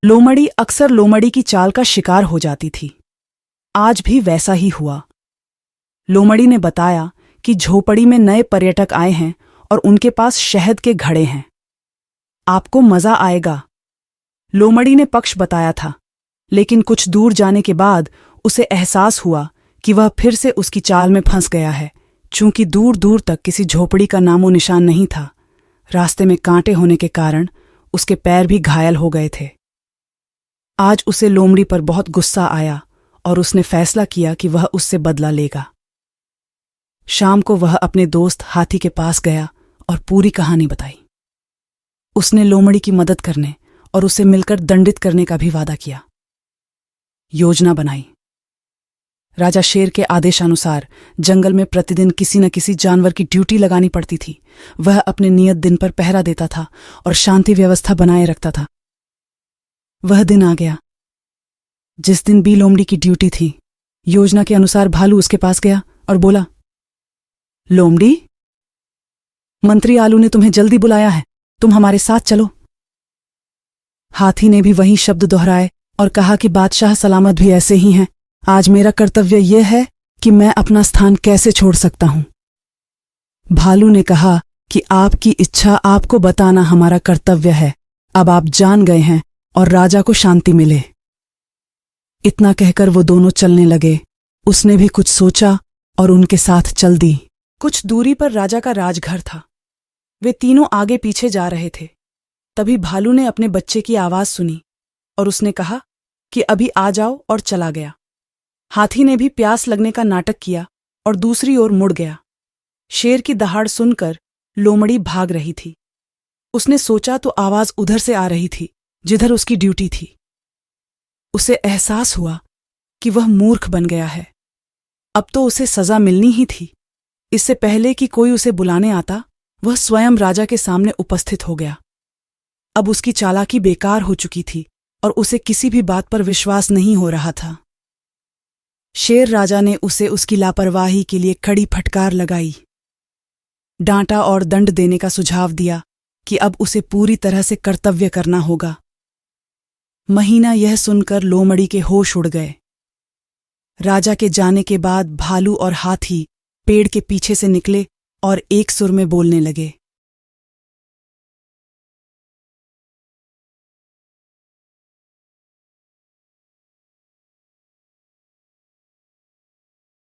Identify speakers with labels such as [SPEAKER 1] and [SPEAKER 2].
[SPEAKER 1] लोमड़ी अक्सर लोमड़ी की चाल का शिकार हो जाती थी। आज भी वैसा ही हुआ। लोमड़ी ने बताया कि झोपड़ी में नए पर्यटक आए हैं और उनके पास शहद के घड़े हैं। आपको मजा आएगा। लोमड़ी ने पक्ष बताया था, लेकिन कुछ दूर जाने के बाद उसे एहसास हुआ कि वह फिर से उसकी चाल में फंस गया है। चूंकि दूर दूर तक किसी झोपड़ी का नामो निशान नहीं था, रास्ते में कांटे होने के कारण उसके पैर भी घायल हो गए थे। आज उसे लोमड़ी पर बहुत गुस्सा आया और उसने फैसला किया कि वह उससे बदला लेगा। शाम को वह अपने दोस्त हाथी के पास गया और पूरी कहानी बताई। उसने लोमड़ी की मदद करने और उसे मिलकर दंडित करने का भी वादा किया। योजना बनाई। राजा शेर के आदेशानुसार जंगल में प्रतिदिन किसी न किसी जानवर की ड्यूटी लगानी पड़ती थी। वह अपने नियत दिन पर पहरा देता था और शांति व्यवस्था बनाए रखता था। वह दिन आ गया जिस दिन बी लोमड़ी की ड्यूटी थी। योजना के अनुसार भालू उसके पास गया और बोला, लोमड़ी, मंत्री आलू ने तुम्हें जल्दी बुलाया है, तुम हमारे साथ चलो। हाथी ने भी वही शब्द दोहराए और कहा कि बादशाह सलामत भी ऐसे ही हैं। आज मेरा कर्तव्य यह है कि मैं अपना स्थान कैसे छोड़ सकता हूं। भालू ने कहा कि आपकी इच्छा आपको बताना हमारा कर्तव्य है। अब आप जान गए हैं और राजा को शांति मिले। इतना कहकर वो दोनों चलने लगे। उसने भी कुछ सोचा और उनके साथ चल दी। कुछ दूरी पर राजा का राजघर था। वे तीनों आगे पीछे जा रहे थे। तभी भालू ने अपने बच्चे की आवाज सुनी और उसने कहा कि अभी आ जाओ और चला गया। हाथी ने भी प्यास लगने का नाटक किया और दूसरी ओर मुड़ गया। शेर की दहाड़ सुनकर लोमड़ी भाग रही थी। उसने सोचा तो आवाज उधर से आ रही थी जिधर उसकी ड्यूटी थी। उसे एहसास हुआ कि वह मूर्ख बन गया है। अब तो उसे सजा मिलनी ही थी। इससे पहले कि कोई उसे बुलाने आता, वह स्वयं राजा के सामने उपस्थित हो गया। अब उसकी चालाकी बेकार हो चुकी थी और उसे किसी भी बात पर विश्वास नहीं हो रहा था। शेर राजा ने उसे उसकी लापरवाही के लिए कड़ी फटकार लगाई, डांटा और दंड देने का सुझाव दिया कि अब उसे पूरी तरह से कर्तव्य करना होगा। महीना यह सुनकर लोमड़ी के होश उड़ गए। राजा के जाने के बाद भालू और हाथी पेड़ के पीछे से निकले और एक सुर में बोलने लगे,